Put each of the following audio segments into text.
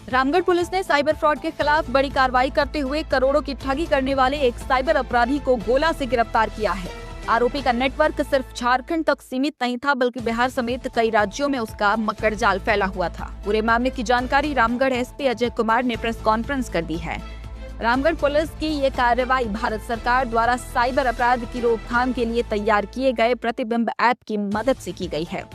Ramgarh police ने cyber fraud के खिलाफ बड़ी कार्रवाई करते हुए करोड़ों की ठगी करने वाले एक साइबर अपराधी को गोला से गिरफ्तार किया है। आरोपी का नेटवर्क सिर्फ झारखंड तक सीमित नहीं था, बल्कि बिहार समेत कई राज्यों में उसका मकड़जाल फैला हुआ था। पूरे मामले की जानकारी रामगढ़ एसपी अजय कुमार ने प्रेस कॉन्फ्रेंस कर दी है। रामगढ़ पुलिस की ये कार्रवाई भारत सरकार द्वारा साइबर अपराध की रोकथाम के लिए तैयार किए गए प्रतिबिंब ऐप की मदद से की गई है।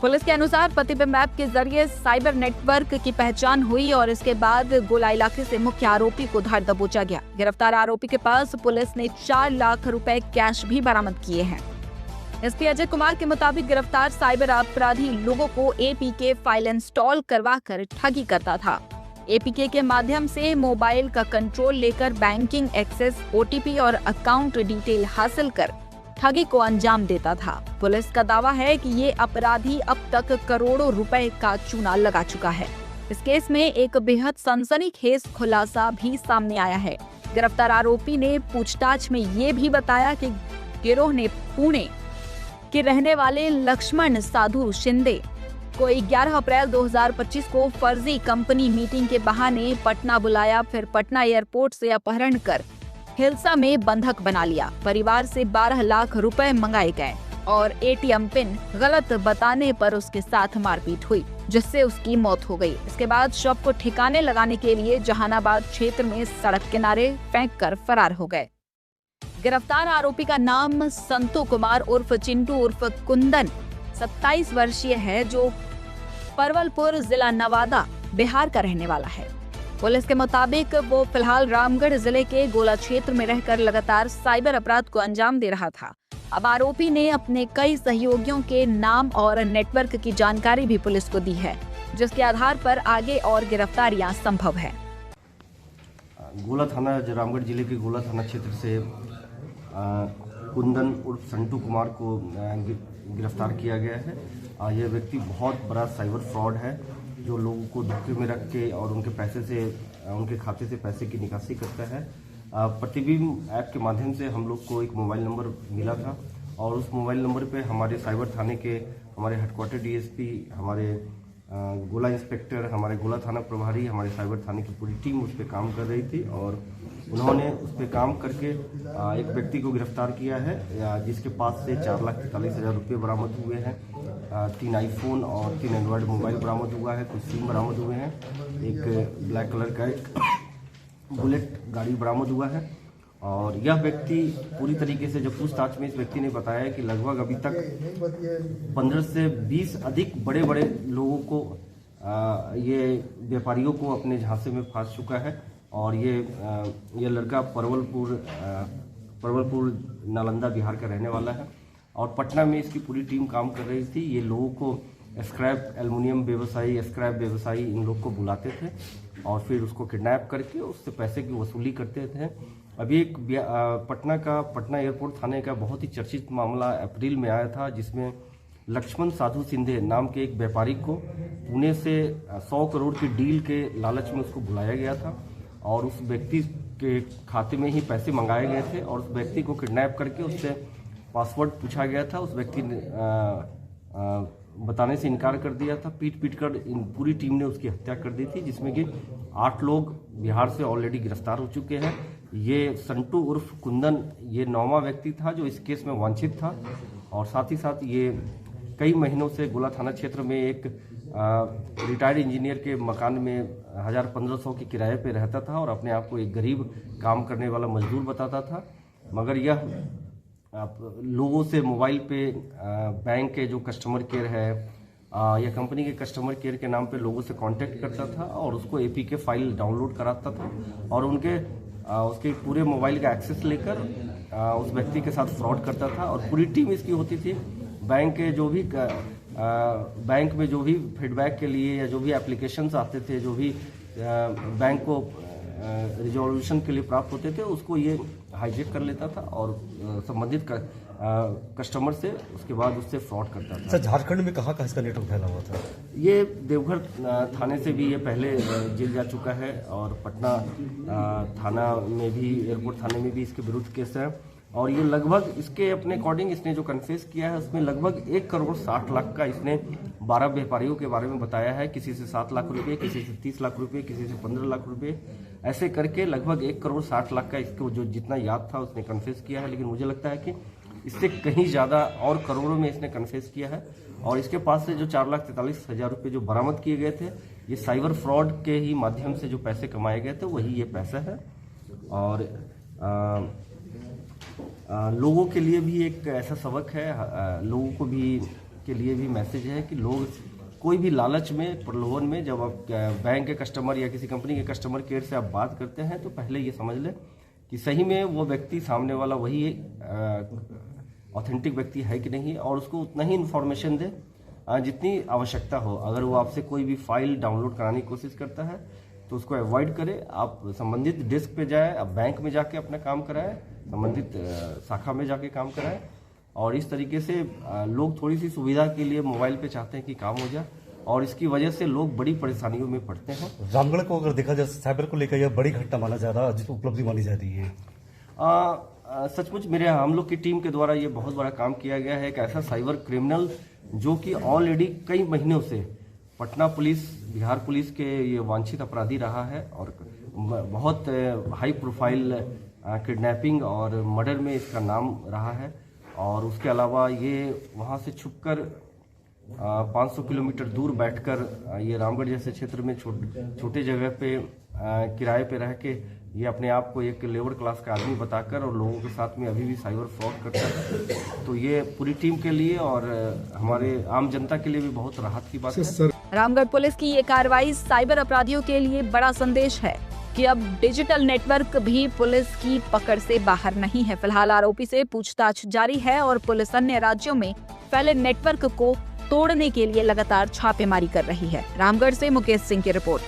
पुलिस के अनुसार प्रतिबिंब ऐप के जरिए साइबर नेटवर्क की पहचान हुई और इसके बाद गोला इलाके से मुख्य आरोपी को धर दबोचा गया। गिरफ्तार आरोपी के पास पुलिस ने 4 लाख रुपए कैश भी बरामद किए हैं। एसपी अजय कुमार के मुताबिक गिरफ्तार साइबर अपराधी लोगों को एपीके फाइल इंस्टॉल करवाकर ठगी करता था। एपीके के माध्यम से मोबाइल का कंट्रोल लेकर बैंकिंग एक्सेस, ओटीपी और अकाउंट डिटेल हासिल कर ठगी को अंजाम देता था। पुलिस का दावा है कि ये अपराधी अब तक करोड़ों रुपए का चूना लगा चुका है। इस केस में एक बेहद सनसनीखेज खुलासा भी सामने आया है। गिरफ्तार आरोपी ने पूछताछ में ये भी बताया कि गिरोह ने पुणे के रहने वाले लक्ष्मण साधु शिंदे को 11 अप्रैल 2025 को फर्जी कंपनी मीटिंग के बहाने पटना बुलाया, फिर पटना एयरपोर्ट से अपहरण कर हिलसा में बंधक बना लिया। परिवार से 12 लाख रुपए मंगाए गए और एटीएम पिन गलत बताने पर उसके साथ मारपीट हुई, जिससे उसकी मौत हो गई। इसके बाद शव को ठिकाने लगाने के लिए जहानाबाद क्षेत्र में सड़क किनारे फेंक कर फरार हो गए। गिरफ्तार आरोपी का नाम संतू कुमार उर्फ चिंटू उर्फ कुंदन 27 वर्षीय है, जो परवलपुर जिला नवादा बिहार का रहने वाला है। पुलिस के मुताबिक वो फिलहाल रामगढ़ जिले के गोला क्षेत्र में रहकर लगातार साइबर अपराध को अंजाम दे रहा था। अब आरोपी ने अपने कई सहयोगियों के नाम और नेटवर्क की जानकारी भी पुलिस को दी है, जिसके आधार पर आगे और गिरफ्तारियां संभव है। गोला थाना, रामगढ़ जिले के गोला थाना क्षेत्र से कुंदन उर्फ संटू कुमार को गिरफ्तार किया गया है। यह व्यक्ति बहुत बड़ा साइबर फ्रॉड है, जो लोगों को धोखे में रख के और उनके पैसे से, उनके खाते से पैसे की निकासी करता है। प्रतिबिंब ऐप के माध्यम से हम लोग को एक मोबाइल नंबर मिला था और उस मोबाइल नंबर पे हमारे साइबर थाने के हमारे हेडक्वार्टर डीएसपी, हमारे गोला इंस्पेक्टर, हमारे गोला थाना प्रभारी, हमारे साइबर थाने की पूरी टीम उस पर काम कर रही थी और उन्होंने उस पर काम करके एक व्यक्ति को गिरफ्तार किया है, जिसके पास से 4,43,000 रुपये बरामद हुए हैं। 3 आईफोन और 3 एंड्रॉयड मोबाइल बरामद हुआ है, कुछ सिम बरामद हुए हैं, एक ब्लैक कलर का एक बुलेट गाड़ी बरामद हुआ है। और यह व्यक्ति पूरी तरीके से, जब पूछताछ में इस व्यक्ति ने बताया कि लगभग अभी तक 15 से 20 अधिक बड़े बड़े लोगों को, ये व्यापारियों को अपने झांसे में फंस चुका है। और ये लड़का परवलपुर नालंदा बिहार का रहने वाला है और पटना में इसकी पूरी टीम काम कर रही थी। ये लोगों को स्क्रैप एल्युमिनियम व्यवसायी, स्क्रैप व्यवसायी इन लोग को बुलाते थे और फिर उसको किडनैप करके उससे पैसे की वसूली करते थे। अभी एक पटना एयरपोर्ट थाने का बहुत ही चर्चित मामला अप्रैल में आया था, जिसमें लक्ष्मण साधु शिंदे नाम के एक व्यापारी को पुणे से 100 करोड़ की डील के लालच में उसको बुलाया गया था और उस व्यक्ति के खाते में ही पैसे मंगाए गए थे और उस व्यक्ति को किडनैप करके उससे पासवर्ड पूछा गया था। उस व्यक्ति ने बताने से इनकार कर दिया था। पीट कर पूरी टीम ने उसकी हत्या कर दी थी, जिसमें कि 8 लोग बिहार से ऑलरेडी गिरफ्तार हो चुके हैं। ये संटू उर्फ कुंदन ये 9वां व्यक्ति था जो इस केस में वांछित था और साथ ही साथ ये कई महीनों से गोला थाना क्षेत्र में एक रिटायर्ड इंजीनियर के मकान में 1,000-1,500 के किराए पे रहता था और अपने आप को एक गरीब काम करने वाला मजदूर बताता था। मगर यह लोगों से मोबाइल पे बैंक के जो कस्टमर केयर है या कंपनी के कस्टमर केयर के नाम पे लोगों से कांटेक्ट करता था और उसको एपीके फाइल डाउनलोड कराता था और उसके पूरे मोबाइल का एक्सेस लेकर उस व्यक्ति के साथ फ्रॉड करता था। और पूरी टीम इसकी होती थी। बैंक में जो भी फीडबैक के लिए या जो भी एप्लीकेशंस आते थे, जो भी बैंक को रिजोल्यूशन के लिए प्राप्त होते थे, उसको ये हाईजेक कर लेता था और संबंधित कस्टमर से उसके बाद उससे फ्रॉड करता था। सर, झारखंड में कहाँ इसका नेटवर्क फैला हुआ था? ये देवघर थाने से भी ये पहले जेल जा चुका है और पटना थाना में भी, एयरपोर्ट थाने में भी इसके विरुद्ध केस है और ये लगभग इसके अपने अकॉर्डिंग इसने जो कन्फेस किया है उसमें लगभग 1 करोड़ 60 लाख का इसने 12 व्यापारियों के बारे में बताया है, किसी से 7 लाख रुपए, किसी से 30 लाख रुपए, किसी से 15 लाख रुपए, ऐसे करके लगभग 1 करोड़ 60 लाख का इसको जो जितना याद था उसने कन्फेस किया है। लेकिन मुझे लगता है कि इससे कहीं ज़्यादा और करोड़ों में इसने कन्फेस किया है। और इसके पास से जो 4,43,000 रुपये जो बरामद किए गए थे, ये साइबर फ्रॉड के ही माध्यम से जो पैसे कमाए गए थे वही ये पैसा है। और लोगों के लिए भी एक ऐसा सबक है, लोगों को भी के लिए भी मैसेज है कि लोग कोई भी लालच में, प्रलोभन में, जब आप बैंक के कस्टमर या किसी कंपनी के कस्टमर केयर से आप बात करते हैं तो पहले ये समझ लें कि सही में वो व्यक्ति सामने वाला वही ऑथेंटिक व्यक्ति है कि नहीं, और उसको उतना ही इन्फॉर्मेशन दे जितनी आवश्यकता हो। अगर वो आपसे कोई भी फाइल डाउनलोड कराने की कोशिश करता है तो उसको अवॉइड करें। आप संबंधित डेस्क पे जाए, आप बैंक में जाके अपना काम कराएं, संबंधित शाखा में जाके काम कराएं। और इस तरीके से लोग थोड़ी सी सुविधा के लिए मोबाइल पे चाहते हैं कि काम हो जाए, और इसकी वजह से लोग बड़ी परेशानियों में पड़ते हैं। रामगढ़ को अगर देखा जाए साइबर को लेकर यह बड़ी घटना माना जा रहा है, जिसको उपलब्धि मानी जाती है। सचमुच हम लोग की टीम के द्वारा ये बहुत बड़ा काम किया गया है। एक ऐसा साइबर क्रिमिनल जो कि ऑलरेडी कई महीनों से पटना पुलिस, बिहार पुलिस के ये वांछित अपराधी रहा है, और बहुत हाई प्रोफाइल किडनैपिंग और मर्डर में इसका नाम रहा है। और उसके अलावा ये वहाँ से छुपकर 500 किलोमीटर दूर बैठकर ये रामगढ़ जैसे क्षेत्र में छोटे जगह पे किराए पे रह के ये अपने आप को एक लेबर क्लास का आदमी बताकर और लोगों के साथ में अभी भी साइबर फ्रॉड करता है। तो ये पूरी टीम के लिए और हमारे आम जनता के लिए भी बहुत राहत की बात है। रामगढ़ पुलिस की ये कार्रवाई साइबर अपराधियों के लिए बड़ा संदेश है कि अब डिजिटल नेटवर्क भी पुलिस की पकड़ से बाहर नहीं है। फिलहाल आरोपी से पूछताछ जारी है और पुलिस अन्य राज्यों में फैले नेटवर्क को तोड़ने के लिए लगातार छापेमारी कर रही है। रामगढ़ से मुकेश सिंह की रिपोर्ट।